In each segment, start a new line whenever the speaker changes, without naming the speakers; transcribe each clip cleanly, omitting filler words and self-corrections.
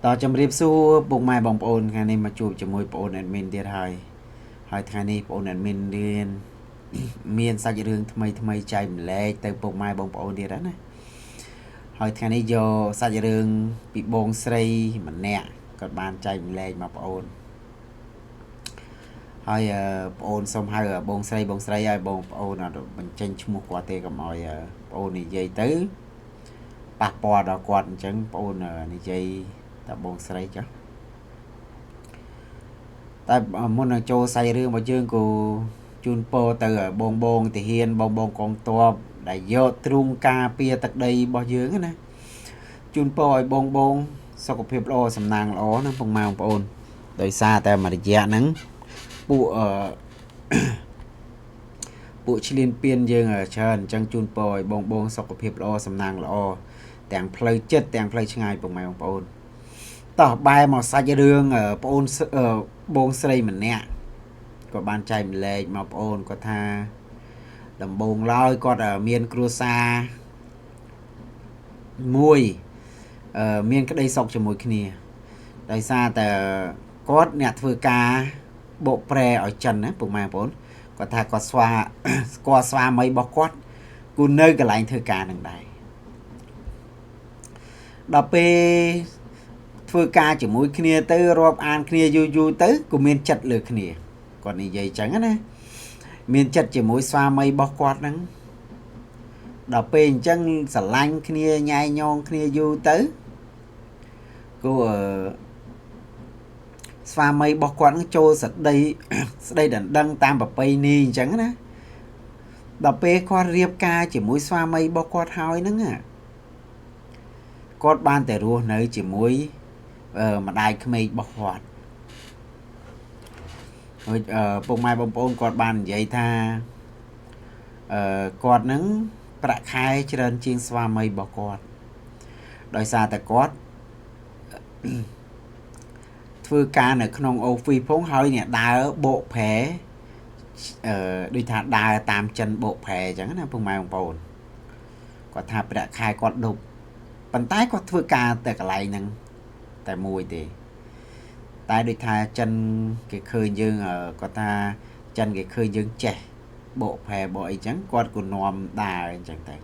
ต่อจำเรียบสู้บุกไม้บองโอนงานนี้มาจูบจมวยโอนแอดมินเดียร์หอยทางนี้โอนแอดมินเรียนเมียนสักเรื่องทำไมใจมันแรงแต่บุกไม้บองโอนเดียร์นะหอยทางนี้โยสักเรื่องปีบงสไลมันแน่ก็บานใจมันแรงมาโอนหอยโอนสมหอยบงสไลไอ้บงโอนมันเจนชั่วโมงกว่าเตะกับหอยโอนนี่ยัยตื้อปากปอดกอดจังโอนนี่ยัยแต่บงสไลจ้ะแต่มนโจใส่เรื่องมาเชิงกูจุนโปเตอบงติเฮียนบงกองตัวได้โยตรุงกาเปียตักใดบ่เยอะนะจุนโปไอ้บงสกปรกโอสำนางโอนะพงมาปนโดยซาแต่มาเยอะนั้นปุปุชิลินเปียนยังเชิญจังจุนโปไอ้บงสกปรกโอสำนางโอแต่งเพลย์เจ็ดแต่งเพลย์ช่างไงพงมาปนต่อใบหมอสัจเรื่องปนบงสไลเหมือนเนี่ยก็บานใจมันเลยมาโอนก็ท่าดำบงลอยก็เมียนครัวซามวยเมียนก็ได้สอกจมูกนี่ได้ซาแต่ก็เนี่ยถือกาโบแปรเอาจันนะปุ่มมาปนก็ท่าก็สวาก็สวาไม่บอกก็กูเนยกับไหลถือกาหนึ่งใดดอกเปถือกาจมูกนี่ตื้อรอบอ่านนี่อยู่ตื้อกูเมียนจัดเลยนี่ก่อนนี้ใหญ่จังนะมีนจัดจะมวยสวาไม่บอกกอดนั้นดอกเป็นจังสลังขี้ยใหญ่ยองขี้ยอยู่tớiกูสวาไม่บอกกอดนั้นโจสัตđâyดังตามแบบไปนี่จังนะดอกเป็นกอดเรียบกาจะมวยสวาไม่บอกกอดหอยนั้นอ่ะกอดบ้านแต่รัวเนยจะมวยมาได้ขมิ้นบอกกอดปุ่มไม้บงโอนกอดบานใหญ่ท่ากอดนั้นประคายเจริญจีนสวาไม่บอกกอดโดยซาแต่กอดធ្វើការនៅក្នុងអូហ្វីផងហើយเนี่ยដើរបកแผลដូចថាដើរតាមចិនបកแผลអញ្ចឹងណាពុកម៉ែបងប្អូនគាត់ថាប្រាក់ខែគាត់ដប់ប៉ុន្តែគាត់ធ្វើការតែកន្លែងហ្នឹងតែមួយទេតែដូចថាចិនគេឃើញយើងគាត់ថាចិនគេឃើញយើងចេះបកแผลបកអីចឹងគាត់ក៏នាំដើរអញ្ចឹងទៅ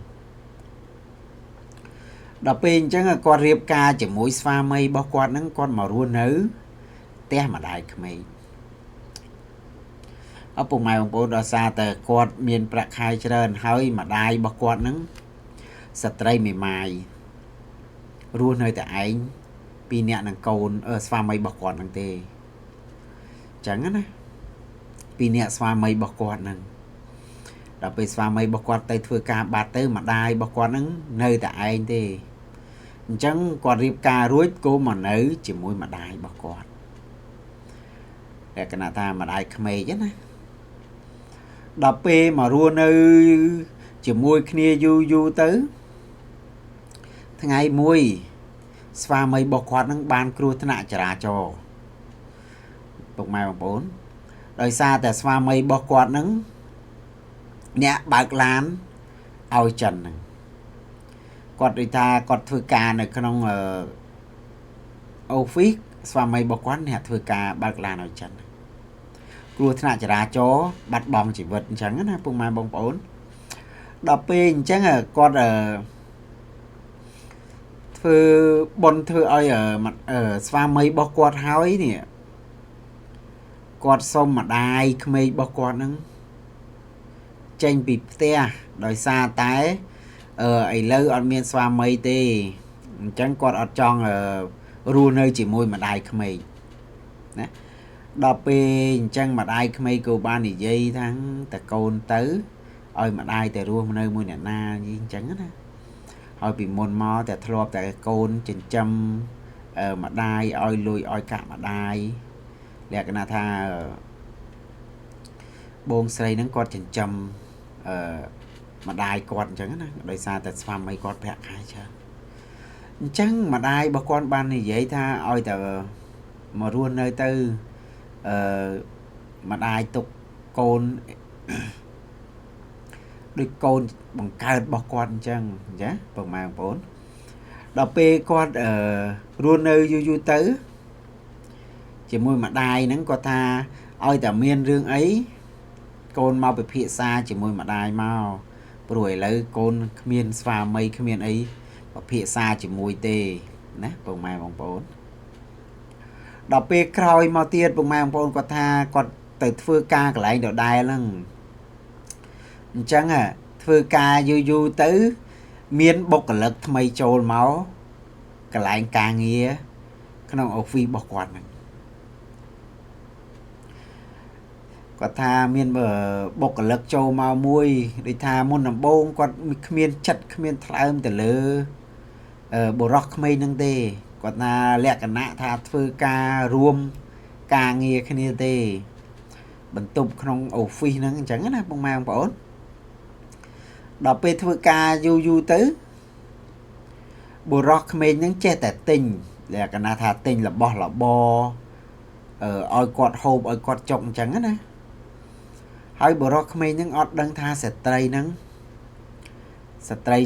ដល់ពេលអញ្ចឹងគាត់រៀបការជាមួយស្វាមីរបស់គាត់ហ្នឹងគាត់មករស់នៅផ្ទះម្ដាយក្មេងឪពុកម្ដាយបងប្អូនដល់សារតែគាត់មានប្រាក់ខែច្រើនហើយម្ដាយរបស់គាត់ហ្នឹងស្ត្រីមេម៉ាយរស់នៅតែឯងពីរនាក់នឹងកូនស្វាមីរបស់គាត់ហ្នឹងទេអញ្ចឹងណាពីរនាក់ស្វាមីរបស់គាត់ហ្នឹងដល់ពេលស្វាមីរបស់គាត់ទៅធ្វើការបាត់ទៅម្ដាយរបស់គាត់ហ្នឹងនៅតែឯងទេអញ្ចឹងគាត់រៀបការរួចក៏មកនៅជាមួយម្ដាយរបស់គាត់លក្ខណៈថាម្ដាយក្មេកណាដល់ពេលមករស់នៅជាមួយគ្នាយូរទៅថ្ងៃមួយស្វាមីរបស់គាត់នឹងបានគ្រោះថ្នាក់ចរាចរណ៍ពុកម៉ែបងប្អូនដោយសារតែស្វាមីរបស់គាត់នឹងអ្នកបើកឡានឲ្យចិនហ្នឹងគាត់ដូចថាគាត់ធ្វើការនៅក្នុងអូហ្វីសស្វាមីរបស់គាត់អ្នកធ្វើការបើកឡានឲ្យចិនគ្រោះថ្នាក់ចរាចរណ៍បាត់បង់ជីវិតអញ្ចឹងណាពុកម៉ែបងប្អូនដល់ពេលអញ្ចឹងគាត់ធ្វើបន់ធ្វើឲ្យស្វាមីរបស់គាត់ហើយនេះគាត់សុំម្ដាយក្មេករបស់គាត់ហ្នឹងចេញពីផ្ទះដោយសារតែឥឡូវអត់មានស្វាមីទេអញ្ចឹងគាត់អត់ចង់រស់នៅជាមួយម្ដាយក្មេកណាដល់ពេលអញ្ចឹងម្ដាយក្មេកក៏បាននិយាយថាតកូនទៅឲ្យម្ដាយទៅរស់នៅមួយអ្នកណាអញ្ចឹងណាហើយពីមុនមកតែធ្លាប់តែកូនចិញ្ចឹមម្ដាយឲ្យលុយឲ្យកាក់ម្ដាយលក្ខណៈថាបងស្រីហ្នឹងគាត់ចិញ្ចឹមម្ដាយគាត់អញ្ចឹងណាដោយសារតែស្វាមីគាត់ប្រាក់ខែច្រើនអញ្ចឹងម្ដាយរបស់គាត់បាននិយាយថាឲ្យតែមករស់នៅទៅម្ដាយទុកកូនដូចកូនបង្កើតរបស់គាត់អញ្ចឹងចាពុកម៉ែបងប្អូន ដល់ពេលគាត់រស់នៅយូរទៅជាមួយម្ដាយហ្នឹងគាត់ថាឲ្យតែមានរឿងអីកូនមកពិភាក្សាជាមួយម្ដាយមកព្រោះឥឡូវកូនគ្មានស្វាមីគ្មានអីពិភាក្សាជាមួយទេណាបងម៉ែបងប្អូនដល់ពេលក្រោយមកទៀតបងម៉ែបងប្អូនគាត់ថាគាត់ទៅធ្វើការកន្លែងដដែលហ្នឹងអញ្ចឹងធ្វើការយូរទៅមានបុគ្គលិកថ្មីចូលមកកន្លែងការងារក្នុង office របស់គាត់ហ្នឹងគាត់ថាមានបុគ្គលិកចូលមកមួយដូចថាមុនដំបូងគាត់គ្មានចិត្តគ្មានថ្លើមទៅលើបុរសក្មេងហ្នឹងទេគាត់ថាលក្ខណៈថាធ្វើការរួមការងារគ្នាទេបន្ទប់ក្នុង office ហ្នឹងអញ្ចឹងណាបងម៉ែបងប្អូនដល់ពេលធ្វើការយូរទៅបុរសក្មេងហ្នឹងចេះតែទិញលក្ខណៈថាទិញរបស់របរឲ្យគាត់ហូបឲ្យគាត់ចុកអញ្ចឹងណាហើយបុរសក្មេងហ្នឹងអត់ដឹងថាស្ត្រីហ្នឹងស្ត្រី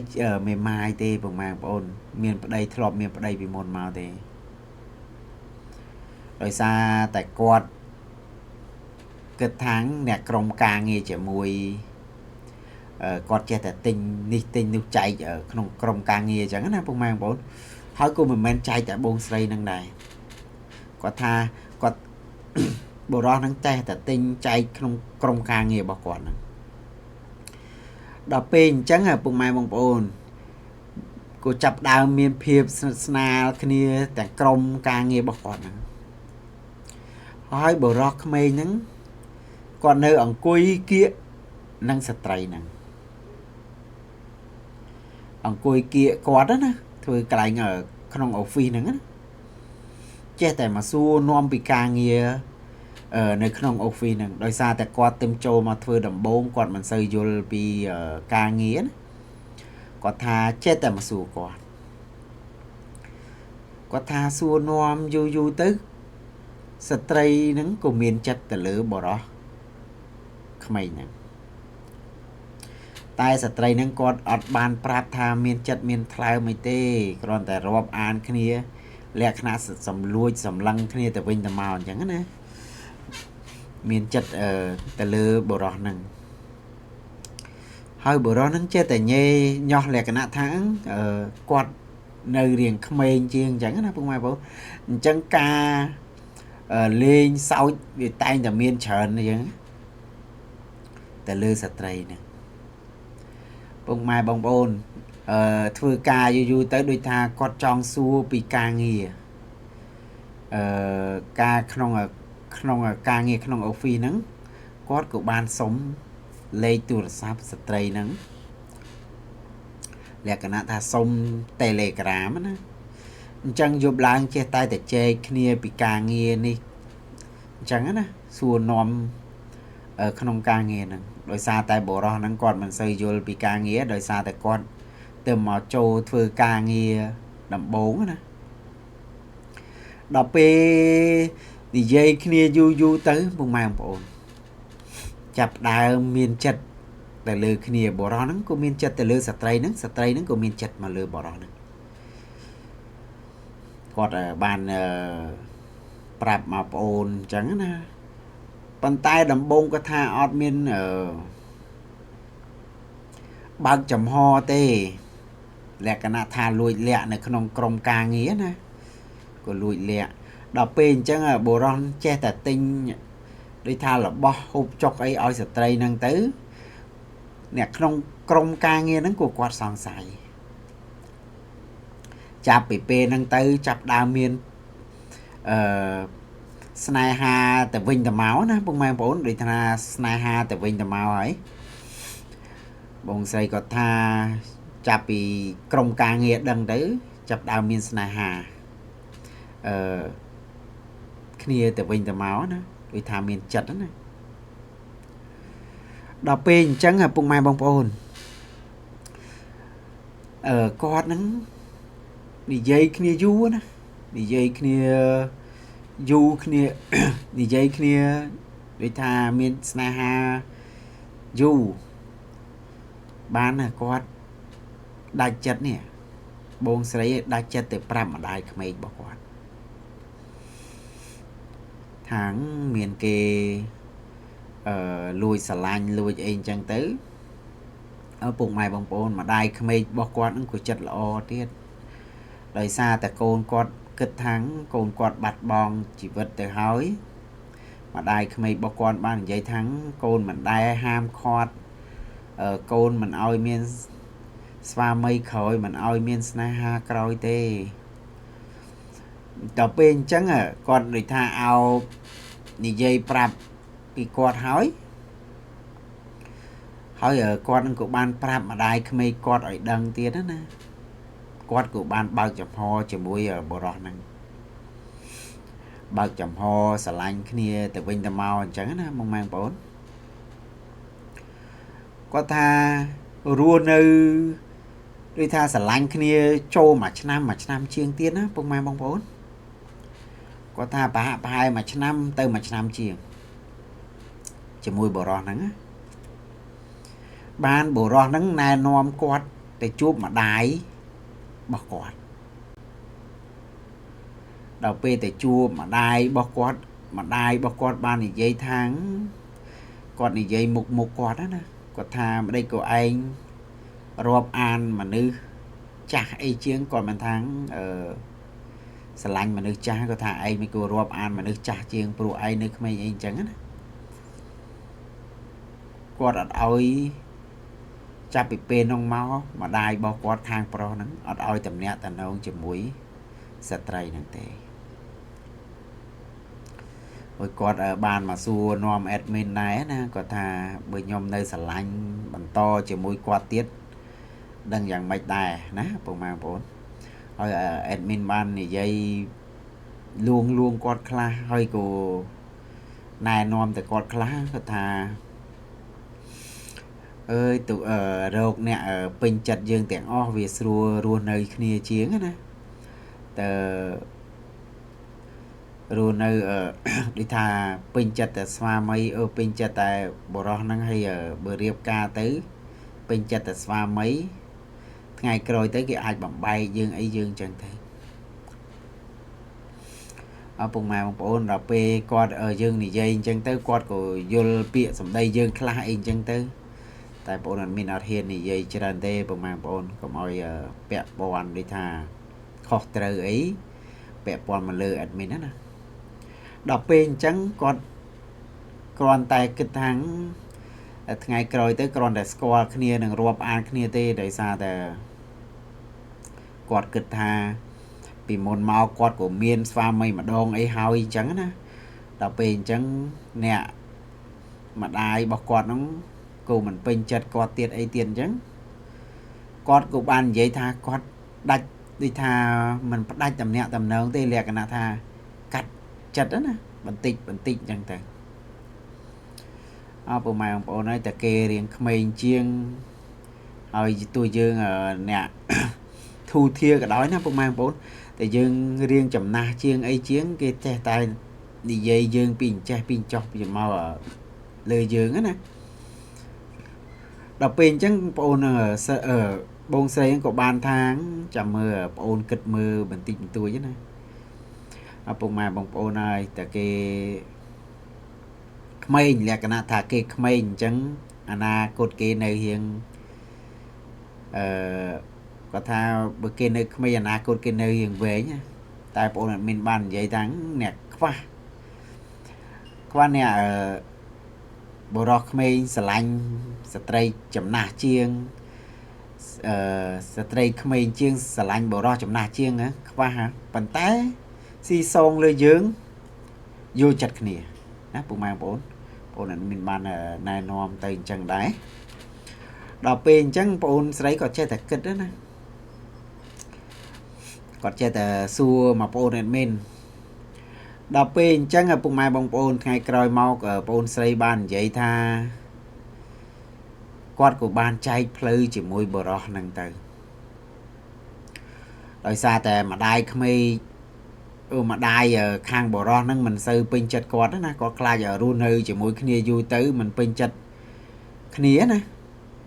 មេម៉ាយទេបងម៉ែបងប្អូនមានប្តីធ្លាប់មានប្តីពីមុនមកទេដោយសារតែគាត់គិតថាអ្នកក្រុមការងារជាមួយគាត់ចេះតែទិញនេះទិញនោះចែកក្នុងក្រុមការងារអញ្ចឹងណាបងម៉ែបងប្អូនហើយក៏មិនមែនចែកតែបងស្រីនឹងដែរគាត់ថាគាត់បុរសហ្នឹងចេះតែទិញចែកក្នុងក្រុមការងាររបស់គាត់ហ្នឹងដល់ពេលអញ្ចឹងពុកម៉ែបងប្អូនក៏ចាប់ដើមមានភាពស្និទ្ធស្នាលគ្នាទាំងក្រុមការងាររបស់គាត់ហ្នឹងហើយបុរសក្មេងហ្នឹងគាត់នៅអង្គុយគៀកនឹងស្ត្រីហ្នឹងអង្គុយគៀកគាត់ណាធ្វើកន្លែងក្នុង office ហ្នឹងណាចេះតែមកសួរនាំពីការងារនៅក្នុង office ហ្នឹងដោយសារតែគាត់ទៅចូលមកធ្វើដំបូងគាត់មិនសូវយល់ពីការងារណាគាត់ថាចេះតែមកសួរគាត់ថាសួរនាំយូរទៅស្ត្រីហ្នឹងក៏មានចិត្តទៅលើបរោះក្មេងហ្នឹងតែស្ត្រីហ្នឹងគាត់អត់បានប្រាប់ថាមានចិត្តមានថ្លើមអីទេគ្រាន់តែរាប់អានគ្នាលក្ខណៈសំលួចសម្លឹងគ្នាទៅវិញទៅមកអញ្ចឹងណាមានចិត្តទៅលើបរោះហ្នឹងហើយបរោះហ្នឹងចេះតែញេញោះលក្ខណៈថាគាត់នៅរៀងក្មេងជាងអញ្ចឹងណាពុកម៉ែបងអញ្ចឹងការលេងសើចវាតែងតែមានច្រើនអញ្ចឹងទៅលើស្ត្រីហ្នឹងពុកម៉ែបងប្អូនធ្វើការយូរទៅដូចថាគាត់ចង់សួរពីការងារការក្នុងការងារក្នុង office ហ្នឹងគាត់ក៏បានសុំលេខទូរស័ព្ទស្ត្រីហ្នឹងលក្ខណៈថាសុំ Telegram ណាអញ្ចឹងយប់ឡើងចេះតែចែកគ្នាពីការងារនេះអញ្ចឹងណាសួរនាំក្នុងការងារហ្នឹងដោយសារតែបុរសហ្នឹងគាត់មិនសូវយល់ពីការងារដោយសារតែគាត់ទៅមកចូលធ្វើការងារដំបូងណាដល់ពេលនិយាយគ្នាយូរទៅពុកម៉ែបងប្អូនចាប់ដើមមានចិត្តទៅលើគ្នាបុរសហ្នឹងក៏មានចិត្តទៅលើស្ត្រីហ្នឹងក៏មានចិត្តមកលើបុរសហ្នឹងគាត់បានប្រាប់មកប្អូនអញ្ចឹងណាប៉ុន្តែដំបូងគាត់ថាអត់មានបើកចំហទេលក្ខណៈថាលួចលាក់នៅក្នុងក្រុមការងារណាក៏លួចលាក់ដល់ពេលអញ្ចឹងបុរសចេះតែទិញដូចថារបស់ហូបចុកអីឲ្យស្ត្រីហ្នឹងទៅអ្នកក្នុងក្រុមការងារហ្នឹងក៏គាត់សង្ស័យចាប់ពីពេលហ្នឹងទៅចាប់ដើមមានស្នេហាទៅវិញទៅមកណាពុកម៉ែបងប្អូនដូចថាស្នេហាទៅវិញទៅមកហើយបងស្រីគាត់ថាចាប់ពីក្រុមការងារដឹងទៅចាប់ដើមមានស្នេហាគ្នាទៅវិញទៅមកណាដូចថាមានចិត្តណាដល់ពេលអញ្ចឹងពុកម៉ែបងប្អូនគាត់ហ្នឹងនិយាយគ្នាយូរណានិយាយគ្នាយូរគ្នានិយាយគ្នាដូចថាមានស្នេហាយូរបានគាត់ដាច់ចិត្តនេះ បងស្រីដាច់ចិត្តទៅប្រាប់ម្ដាយក្មេករបស់គាត់ថាងមានគេលួចស្រឡាញ់លួចអីអញ្ចឹងទៅឪពុកម៉ែបងប្អូនម្ដាយក្មេករបស់គាត់នឹងក៏ចិត្តល្អទៀតដោយសារតែកូនគាត់គិតថាងកូនគាត់បាត់បង់ជីវិតទៅហើយម្ដាយក្មេករបស់គាត់បាននិយាយថាងកូនមិនដែលហាមឃាត់កូនមិនឲ្យមានស្វាមីក្រោយមិនឲ្យមានស្នេហាក្រោយទេដល់ពេលអញ្ចឹងគាត់ដូចថាឲ្យនិយាយប្រាប់ពីគាត់ហើយគាត់នឹងក៏បានប្រាប់ម្ដាយក្មេកគាត់ឲ្យដឹងទៀតណាគាត់ក៏បានបើកចំហជាមួយបរោះហ្នឹងបើកចំហស្រឡាញ់គ្នាទៅវិញទៅមកអញ្ចឹងណាបងប្អូនគាត់ថារស់នៅដូចថាស្រឡាញ់គ្នាចូលមួយឆ្នាំជាងទៀតណាពុកម៉ែបងប្អូនគាត់ថាប្រហាក់ប្រហែលមួយឆ្នាំទៅមួយឆ្នាំជាងជាមួយបរោះហ្នឹងណាបានបរោះហ្នឹងណែនាំគាត់ទៅជួបម្ដាយរបស់គាត់ដល់ពេលទៅជួបម្ដាយរបស់គាត់បាននិយាយថាងគាត់និយាយមុខគាត់ណាគាត់ថាម្ដេចក៏ឯងរាប់អានមនុស្សចាស់អីជាងគាត់មិនថាងស្រឡាញ់មនុស្សចាស់គាត់ថាឯងមិនគួររាប់អានមនុស្សចាស់ជាងព្រោះឯងនៅក្មេងអីអញ្ចឹងណាគាត់អត់ឲ្យចាប់ពីពេលនោះមកម្ដាយរបស់គាត់ខាងប្រុសហ្នឹងអត់ឲ្យតំណាក់តំណងជាមួយស្ត្រីហ្នឹងទេហើយគាត់បានមកសួរនាំ admin ដែរណាគាត់ថាបើខ្ញុំនៅស្រឡាញ់បន្តជាមួយគាត់ទៀតដឹងយ៉ាងម៉េចដែរណាបងប្អូនហើយ admin បាននិយាយលួងគាត់ខ្លះហើយក៏ណែនាំទៅគាត់ខ្លះគាត់ថាអើយទៅរោគអ្នកពេញចិត្តយើងទាំងអស់វាស្រួលរស់នៅគ្នាជាងណាតើរស់នៅដូចថាពេញចិត្តតែស្វាមីពេញចិត្តតែបរោះហ្នឹងហើយបើរៀបការទៅពេញចិត្តតែស្វាមីថ្ងៃក្រោយទៅគេអាចបំបែកយើងអីយើងចឹងទៅពុកម៉ែបងប្អូនដល់ពេលគាត់យើងនិយាយអញ្ចឹងទៅគាត់ក៏យល់ពាក្យសម្ដីយើងខ្លះអីអញ្ចឹងទៅតែបងប្អូនអត់ហ៊ាននិយាយច្រើនទេពុកម៉ែបងប្អូនកុំឲ្យពាក់ព័ន្ធដូចថាខុសត្រូវអីពាក់ព័ន្ធមកលើ admin ណាដល់ពេលអញ្ចឹងគាត់គ្រាន់តែគិតថាថ្ងៃក្រោយទៅគ្រាន់តែស្គាល់គ្នានឹងរាប់អានគ្នាទេដោយសារតែគាត់គិតថាពីមុនមកគាត់ក៏មានស្វាមីម្ដងអីហើយអញ្ចឹងណាដល់ពេលអញ្ចឹងអ្នកម្ដាយរបស់គាត់ហ្នឹងក៏មិនពេញចិត្តគាត់ទៀតអីទៀតអញ្ចឹងគាត់ក៏បាននិយាយថាគាត់ដាច់ដូចថាមិនផ្ដាច់តំណាក់តំណងទេលក្ខណៈថាកាត់ចិត្តណាបន្តិចអញ្ចឹងទៅពុកម៉ែបងប្អូនហើយតែគេរៀងក្មេងជាងហើយតួយើងអ្នកធូធាក៏ដោយណាពុកម៉ែបងប្អូនតែយើងរៀងចំណាស់ជាងអីជាងគេចេះតែនិយាយយើងពីអញ្ចេះពីអញ្ចោះពីមកលើយើងណាដល់ពេលអញ្ចឹងបងប្អូនបងស្រីក៏បានថាចាំមើលបងប្អូនគិតមើលបន្តិចបន្តួចណាពុកម៉ែបងប្អូនហើយតែគេក្មេងលក្ខណៈថាគេក្មេងអញ្ចឹងអនាគតគេនៅរៀងគាត់ថាបើគេនៅក្មេងអនាគតគេនៅរៀងវែងតែបងប្អូនអត់មានបាននិយាយថាអ្នកខ្វះអ្នកបរោះក្មេងស្រឡាញ់ស្ត្រីចំណាស់ជាងស្ត្រីក្មេងជាងស្រឡាញ់បរោះចំណាស់ជាងខ្វះប៉ុន្តែស៊ីសងលើយើងយល់ចិត្តគ្នាណាពុកម៉ែបងប្អូនអត់មានបានណែនាំទៅអញ្ចឹងដែរដល់ពេលអញ្ចឹងបងប្អូនស្រីក៏ចេះតែគិតណាគាត់ចេះតែសួរមកបងប្អូន admin ដល់ពេលអញ្ចឹងពុកម៉ែបងប្អូនថ្ងៃក្រោយមកបងប្អូនស្រីបាននិយាយថាគាត់ក៏បានចែកផ្លូវជាមួយបរោះហ្នឹងទៅដោយសារតែម្ដាយក្មេកម្ដាយខាងបរោះហ្នឹងមិនសូវពេញចិត្តគាត់ណាគាត់ខ្លាចរស់នៅជាមួយគ្នាយូរទៅមិនពេញចិត្តគ្នាណា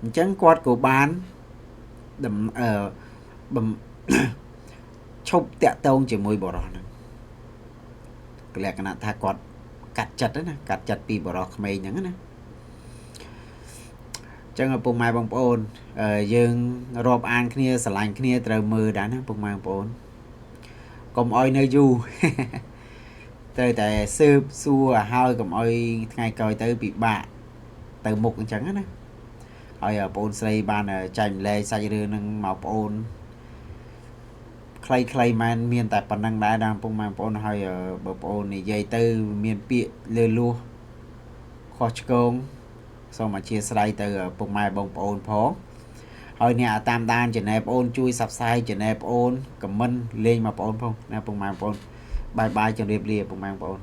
អញ្ចឹងគាត់ក៏បាន ឈប់តាក់ទងជាមួយបរិសុទ្ធហ្នឹងលក្ខណៈថាគាត់កាត់ចិត្តណាកាត់ចិត្តពីបរិសុទ្ធក្មេងហ្នឹងណាចឹងឪពុកម៉ែបងប្អូនយើងរាប់អានគ្នាស្រឡាញ់គ្នាត្រូវមើលដែរណាឪពុកម៉ែបងប្អូនកុំអោយនៅយូរ ត្រូវតែស៊ើបសួរឲ្យហើយកុំអោយថ្ងៃក្រោយទៅពិបាកទៅមុខអញ្ចឹងណាហើយបងប្អូនស្រីបានចែកម្លែកសាច់រឿងហ្នឹងមកបងប្អូនខ្លីៗមែនមានតែប៉ុណ្្នឹងដែរដល់បងប្អូនហើយបងប្អូននិយាយទៅមានពាក្យលើលួសខុសឆ្គងសូមអធិស្ឋានទៅពុកម៉ែបងប្អូនផងហើយអ្នកតាមដាន channel បងប្អូនជួយ Subscribe channel បងប្អូន comment លេងមកបងប្អូនផងណាពុកម៉ែបងប្អូនបាយបាយជម្រាបលាពុកម៉ែបងប្អូន